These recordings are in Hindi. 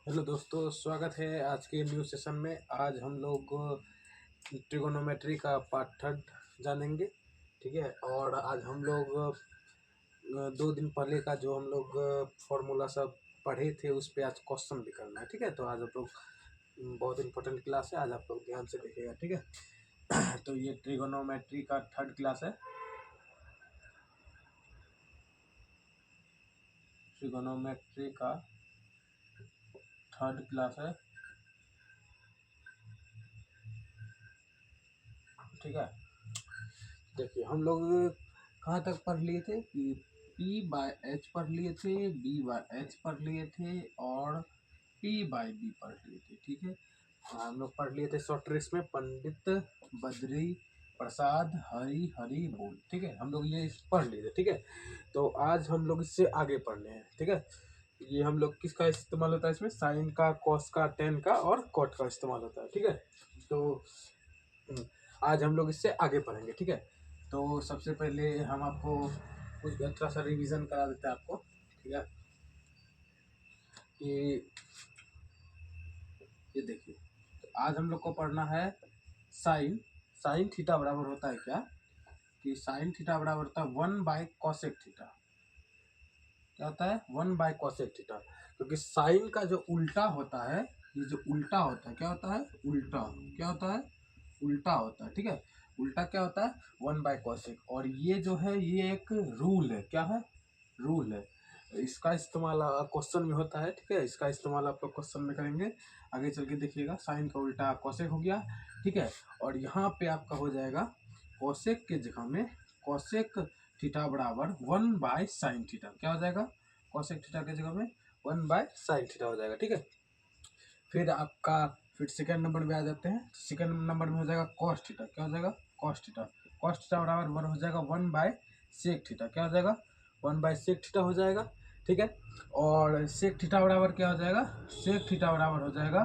हेलो दोस्तों, स्वागत है आज के न्यू सेशन में। आज हम लोग ट्रिगोनोमेट्री का पार्ट थर्ड जानेंगे। ठीक है। और आज हम लोग 2 दिन पहले का जो हम लोग फॉर्मूला सब पढ़े थे उस पे आज क्वेश्चन भी करना है। ठीक है। तो आज आप लोग बहुत इंपॉर्टेंट क्लास है, आज आप लोग ध्यान से देखिएगा। ठीक है। तो ये ट्रिगोनोमेट्री का थर्ड क्लास है। ट्रिगोनोमेट्री का थर्ड क्लास है। ठीक है। देखिए हम लोग कहाँ तक पढ़ लिए थे कि P बाय एच पढ़ लिए थे, B बाय एच पढ़ लिए थे और P बाय बी पढ़ लिए थे। ठीक है। हम लोग पढ़ लिए थे शॉर्ट ट्रिक्स में पंडित, बद्री, प्रसाद, हरि, हरि बोल। ठीक है। हम लोग ये पढ़ लिए थे। ठीक है। तो आज हम लोग इससे आगे पढ़ने हैं। ठीक है। ये हम लोग किसका इस्तेमाल होता है इसमें? साइन का, कॉस का, टेन का और कॉट का इस्तेमाल होता है। ठीक है। तो आज हम लोग इससे आगे पढ़ेंगे। ठीक है। तो सबसे पहले हम आपको कुछ अच्छा सा रिवीजन करा देते हैं आपको। ठीक है। कि ये देखिए, तो आज हम लोग को पढ़ना है साइन। साइन थीटा बराबर होता है क्या? कि साइन थीटा बराबर होता है 1/कोसेक थीटा। क्या होता है? 1/कोसेक थीटा। क्योंकि साइन का जो उल्टा होता है, ये जो उल्टा होता है क्या होता है? उल्टा। क्या होता है? उल्टा होता है। ठीक है। उल्टा क्या होता है? 1/कोसेक। और ये जो है ये एक रूल है। क्या है? रूल है। इसका इस्तेमाल क्वेश्चन में होता है। ठीक है। इसका इस्तेमाल आप लोग क्वेश्चन में करेंगे। आगे चल के देखिएगा, साइन का उल्टा कोसेक हो गया। ठीक है। और यहाँ पे आपका हो जाएगा कोसेक के जगह में कोसेक थीटा बराबर 1/साइन थीटा। क्या हो जाएगा? कोसेक थीटा के जगह में 1/साइन थीटा हो जाएगा। ठीक है। फिर आपका फिर सेकेंड नंबर में आ जाते हैं। सेकेंड नंबर में हो जाएगा कॉस थीटा। क्या हो जाएगा? Cos theta. कॉस थीटा बराबर वन हो जाएगा 1/सेक थीटा। क्या हो जाएगा? 1/सेक थीटा हो जाएगा। ठीक है। और सेक थीटा बराबर क्या हो जाएगा? सेक थीटा बराबर हो जाएगा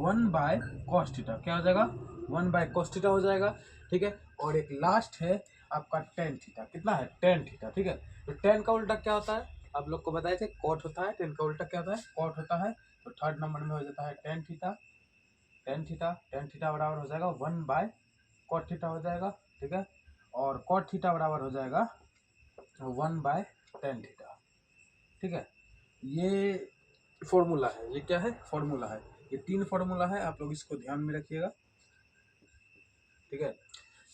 1/कॉस थीटा। क्या हो जाएगा? 1/कॉस थीटा हो जाएगा। ठीक है। और एक लास्ट है आपका टेन थीटा। कितना है? Tan theta. ठीक है। तो टेन का उल्टा क्या होता है? आप लोग को बताए थे कॉट होता है। टेन का उल्टा क्या होता है? कॉट होता है। तो थर्ड नंबर में हो जाता है tan theta. Tan theta, tan theta बराबर हो जाएगा 1/कॉट थीटा हो जाएगा। ठीक है। और कॉट थीटा बराबर हो जाएगा 1/टेन थीटा। ठीक है। ये फॉर्मूला है। ये क्या है? फॉर्मूला है। ये 3 फॉर्मूला है, आप लोग इसको ध्यान में रखिएगा। ठीक है।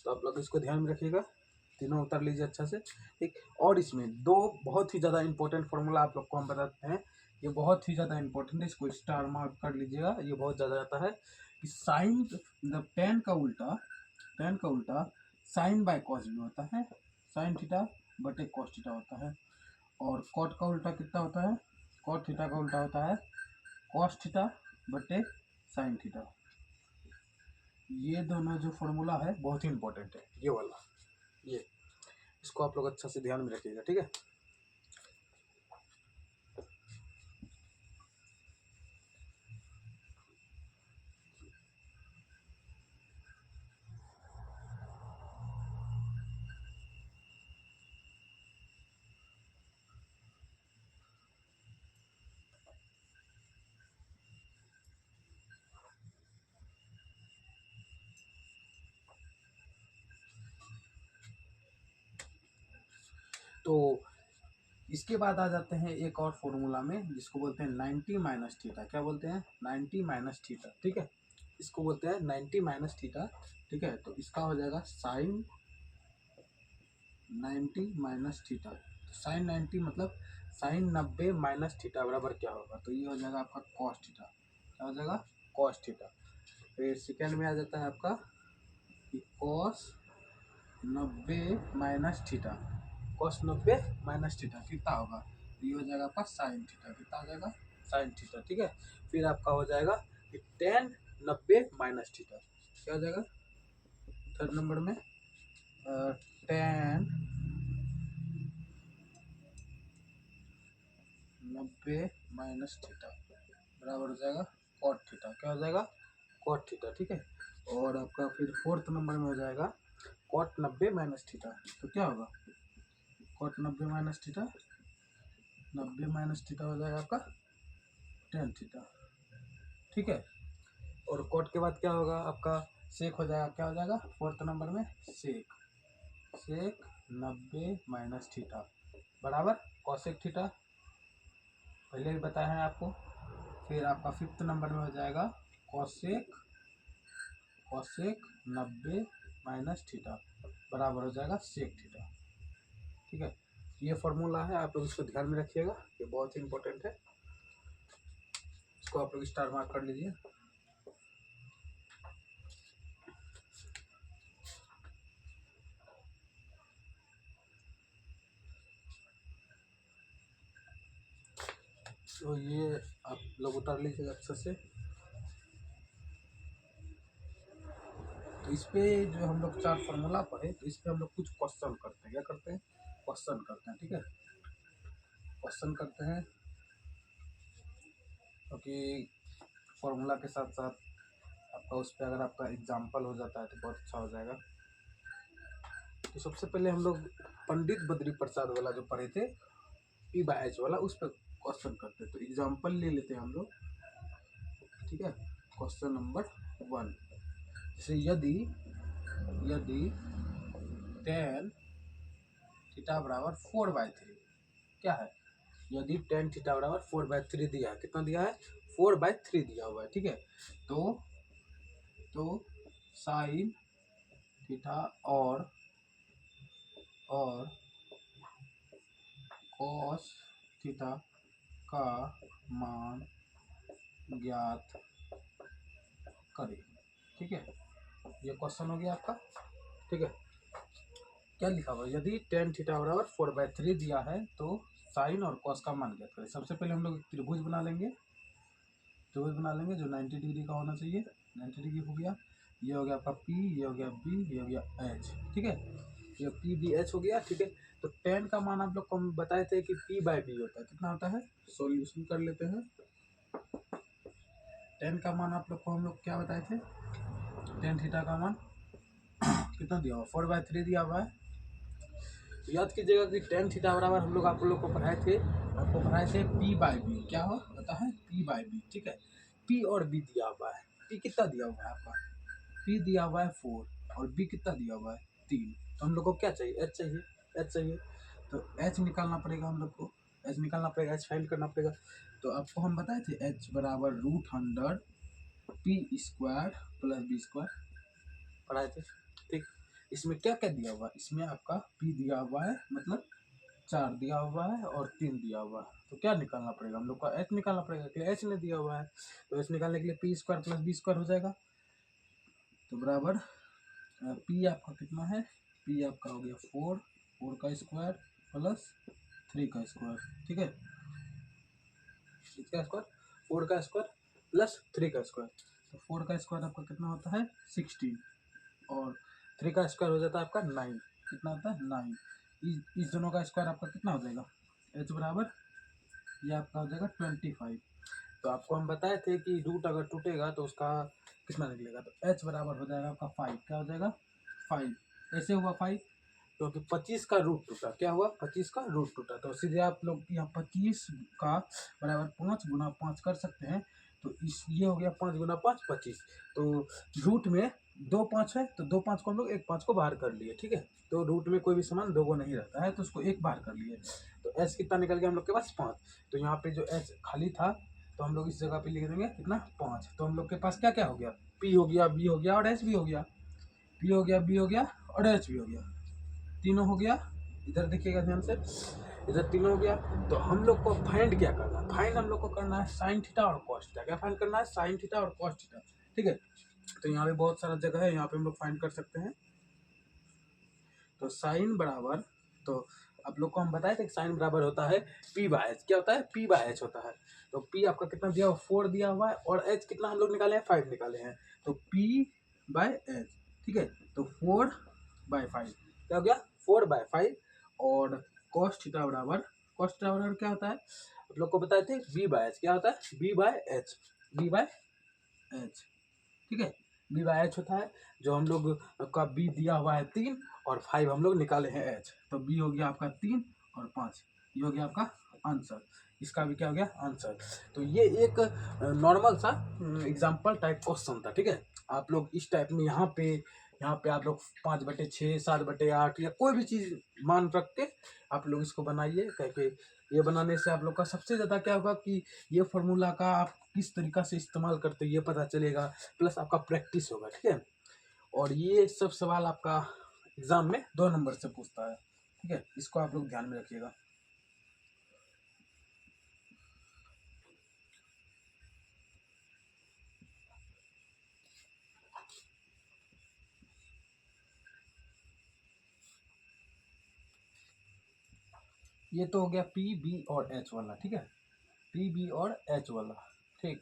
तो आप लोग इसको ध्यान में रखिएगा, तीनों उतार लीजिए अच्छा से। ठीक। और इसमें 2 बहुत ही ज़्यादा इंपॉर्टेंट फॉर्मूला आप लोग को हम बताते हैं। ये बहुत ही ज़्यादा इंपॉर्टेंट है, इसको स्टार मार्क कर लीजिएगा। ये बहुत ज़्यादा आता है कि साइन मतलब टेन का उल्टा साइन बाय कॉस भी होता है। साइन थीटा बटे कॉस थीटा होता है। और कॉट का उल्टा कितना होता है? कॉट थीटा का उल्टा होता है कॉस थीटा बटे साइन थीटा। ये दोनों जो फॉर्मूला है बहुत ही इंपॉर्टेंट है, ये वाला। ये इसको आप लोग अच्छा से ध्यान में रखिएगा। ठीक है। तो इसके बाद आ जाते हैं एक और फॉर्मूला में, जिसको बोलते हैं 90 माइनस थीटा। क्या बोलते हैं? 90 माइनस थीटा। ठीक है। इसको बोलते हैं 90 माइनस थीटा। ठीक है। तो इसका हो जाएगा साइन 90 माइनस थीटा। साइन 90 मतलब साइन 90 माइनस थीटा बराबर क्या होगा? तो ये हो जाएगा आपका कॉस थीटा। क्या हो जाएगा? Cos theta. फिर सेकेंड में आ जाता है आपका कि cos 90 minus theta. Cos 90 minus theta कितना होगा? ये हो जाएगा आपका साइन थीटा। कितना हो जाएगा? Sine theta. ठीक है। फिर आपका हो जाएगा कि टेन 90 माइनस थीटा। क्या हो जाएगा? थर्ड नंबर में टेन 90 माइनस थीटा बराबर हो जाएगा कॉट थीटा। क्या हो जाएगा? Cot theta. ठीक है। और आपका फिर फोर्थ नंबर में हो जाएगा कॉट 90 माइनस थीटा। तो क्या होगा? Cot 90 minus theta, 90 minus theta हो जाएगा आपका टेन थीटा। ठीक है। और कॉट के बाद क्या होगा आपका, सेक हो जाएगा, क्या हो जाएगा फोर्थ नंबर में सेक, सेक 90 माइनस थीटा बराबर कॉसेक थीटा, पहले भी बताया है आपको। फिर आपका फिफ्थ नंबर में हो जाएगा कॉसेक, कॉसेक 90 माइनस थीटा बराबर हो जाएगा सेक थीटा। ठीक है, ये फॉर्मूला है, आप लोग इसको ध्यान में रखिएगा, ये बहुत ही इंपॉर्टेंट है, इसको आप लोग स्टार मार्क कर लीजिए। तो ये आप लोग उतार लीजिएगा अच्छे से। तो इस पे जो हम लोग 4 फार्मूला पढ़े, तो इस पे हम लोग कुछ क्वेश्चन करते हैं, क्या करते हैं, क्वेश्चन करते हैं। ठीक है, क्वेश्चन करते हैं, क्योंकि फार्मूला के साथ साथ आपका उस पर अगर आपका एग्जाम्पल हो जाता है तो बहुत अच्छा हो जाएगा। तो सबसे पहले हम लोग पंडित बद्री प्रसाद वाला जो पढ़े थे P/H वाला, उस पर क्वेश्चन करते हैं। तो एग्जाम्पल ले लेते हैं हम लोग। ठीक है, क्वेश्चन नंबर 1, जैसे यदि यदि tan थीटा बराबर 4/3, क्या है, यदि tan थीटा बराबर 4/3 दिया है, कितना दिया है 4/3 दिया हुआ है। ठीक है, तो साइन थीटा और कॉस थीटा का मान ज्ञात करें। ठीक है, ये क्वेश्चन हो गया आपका। ठीक है, क्या लिखा हुआ है, यदि tan थीटा बराबर 4/3 दिया है तो साइन और कॉस का मान ज्ञात करें। सबसे पहले हम लोग एक त्रिभुज बना लेंगे, त्रिभुज बना लेंगे जो 90 डिग्री का होना चाहिए। 90 डिग्री हो गया, ये हो गया आपका P, ये हो गया B, ये हो गया H। ठीक है, ये P/B/H हो गया। ठीक है, तो tan का मान आप लोग को हम बताए थे कि P/B होता है, कितना होता है, सॉल्यूशन कर लेते हैं। tan का मान आप लोग को हम लोग क्या बताए थे, tan थीटा का मान कितना दिया हुआ 4/3 दिया हुआ है। तो याद कीजिएगा कि tan थीटा बराबर हम लोग आप लोग को पढ़ाए थे, आपको पढ़ाए थे P/B, क्या हो होता है P/B। ठीक है, P और B दिया हुआ है, P कितना दिया हुआ है आपका, P दिया हुआ है 4 और B कितना दिया हुआ है 3। तो हम लोग को क्या चाहिए, H चाहिए, H चाहिए। तो H निकालना पड़ेगा हम लोग को, H निकालना पड़ेगा, H फाइंड करना पड़ेगा। तो आपको हम बताए थे H बराबर √100 P² + B² पढ़ाए थे। ठीक, इसमें क्या क्या दिया हुआ है, इसमें आपका P दिया हुआ है, मतलब 4 दिया हुआ है और 3 दिया हुआ है। तो क्या निकालना पड़ेगा हम लोग को, H निकालना पड़ेगा, क्योंकि H ने दिया हुआ है। तो H निकालने के लिए P² + B² हो जाएगा। तो बराबर P आपका कितना है, P आपका हो गया 4 का स्क्वायर प्लस 3 का स्क्वायर। ठीक है, इसका स्क्वायर 4 का स्क्वायर प्लस 3 का स्क्वायर। तो 4 का स्क्वायर आपका कितना होता है 16 और 3 का स्क्वायर हो जाता है आपका 9, कितना होता है 9। इस दोनों का स्क्वायर आपका कितना हो जाएगा, H बराबर ये आपका हो जाएगा 25। तो आपको हम बताए थे कि रूट अगर टूटेगा तो उसका कितना निकलेगा, तो H बराबर हो जाएगा आपका 5, क्या हो जाएगा 5। ऐसे हुआ 5 क्योंकि 25 का रूट टूटा, क्या हुआ 25 का रूट टूटा। तो सीधे आप लोग यहाँ 25 का बराबर 5 गुना 5 कर सकते हैं। तो इस ये हो गया 5 गुना 5 25। तो रूट में 2 5 है, तो 2 5 को हम लोग 1 5 को बाहर कर लिए। ठीक है, तो रूट में कोई भी समान 2 को नहीं रहता है, तो उसको 1 बाहर कर लिए। तो एच कितना निकल गया हम लोग के पास 5। तो यहाँ पे जो एच खाली था तो हम लोग इस जगह पे लिख देंगे कितना 5। तो हम लोग के पास क्या क्या हो गया, P हो गया, B हो गया और H भी हो गया, P हो गया, B हो गया और H भी हो गया, तीनों हो गया। इधर देखिएगा ध्यान से, इधर तीनों हो गया। तो हम लोग को फाइंड क्या करना है, फाइंड हम लोग को करना है साइन थीटा और कॉस थीटा। क्या फाइंड करना है, साइन थीटा और कॉस थीटा। ठीक है, तो यहाँ पे बहुत सारा जगह है, यहाँ पे हम लोग फाइंड कर सकते हैं। तो साइन बराबर, तो आप लोग को हम बताए थे कि साइन बराबर होता है P/H, क्या होता है P/H होता है। तो P आपका कितना दिया हुआ 4 दिया हुआ है और H कितना हम लोग निकाले हैं 5 निकाले हैं। तो P/H, ठीक है, तो 4/5 क्या हो गया 4/5। और cos थीटा बराबर, cos थीटा बराबर क्या होता है आप लोग को बताए थे B/H, क्या होता है B/H, B/H। ठीक है, B/H होता है, जो हम लोग का B दिया हुआ है 3 और 5 हम लोग निकाले हैं H। तो B हो गया आपका 3 और 5, ये हो गया आपका आंसर। इसका भी क्या हो गया आंसर। तो ये एक नॉर्मल सा एग्जाम्पल टाइप क्वेश्चन था, ठीक है। आप लोग इस टाइप में यहाँ पे आप लोग 5/6, 7/8 या कोई भी चीज़ मान रख के आप लोग इसको बनाइए। कह के ये बनाने से आप लोग का सबसे ज़्यादा क्या होगा कि ये फार्मूला का आप किस तरीका से इस्तेमाल करते हैं ये पता चलेगा, प्लस आपका प्रैक्टिस होगा, ठीक है। और ये सब सवाल आपका एग्जाम में 2 नंबर से पूछता है, ठीक है। इसको आप लोग ध्यान में रखिएगा। ये तो हो गया पी बी और एच वाला, ठीक है। पी बी और एच वाला, ठीक।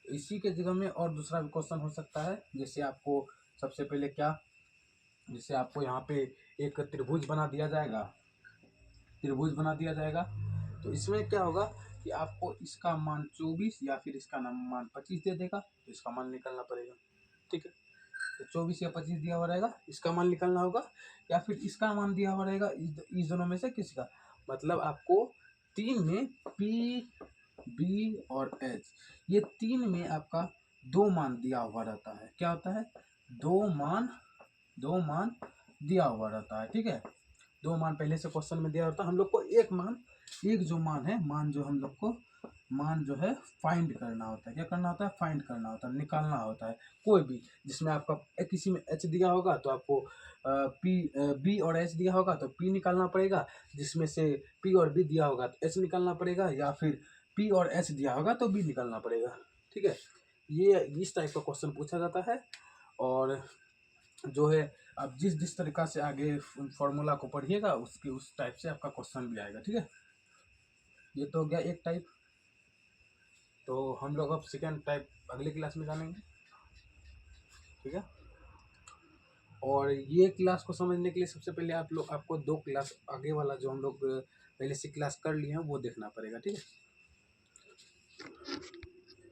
इसी के जगह में और दूसरा भी क्वेश्चन हो सकता है। जैसे आपको सबसे पहले क्या, जैसे आपको यहाँ पे एक त्रिभुज बना दिया जाएगा, त्रिभुज बना दिया जाएगा। तो इसमें क्या होगा कि आपको इसका मान 24 या फिर इसका मान 25 दे देगा, तो इसका मान निकालना पड़ेगा, ठीक है। तो 24 या 25 दिया हुआ रहेगा, इसका मान निकालना होगा, या फिर इसका मान दिया हुआ रहेगा, इस दोनों में से किसी का। मतलब आपको 3 में पी बी और एच, ये 3 में आपका 2 मान दिया हुआ रहता है। क्या होता है, 2 मान दिया हुआ रहता है, ठीक है। 2 मान पहले से क्वेश्चन में दिया होता है। हम लोग को एक जो मान है, मान जो है फाइंड करना होता है। क्या करना होता है, फाइंड करना होता है, निकालना होता है। कोई भी जिसमें आपका किसी में एच दिया होगा तो आपको पी बी और एच दिया होगा तो पी निकालना पड़ेगा। जिसमें से पी और बी दिया होगा तो एच निकालना पड़ेगा, या फिर पी और एच दिया होगा तो बी निकालना पड़ेगा, ठीक है। ये इस टाइप का क्वेश्चन पूछा जाता है। और जो है आप जिस जिस तरीका से आगे फॉर्मूला को पढ़िएगा उसके उस टाइप से आपका क्वेश्चन भी आएगा, ठीक है। ये तो हो गया एक टाइप। तो हम लोग अब सेकेंड टाइप अगले क्लास में जानेंगे, ठीक है। और ये क्लास को समझने के लिए सबसे पहले आपको 2 क्लास आगे वाला जो हम लोग पहले से क्लास कर लिए हैं वो देखना पड़ेगा, ठीक है।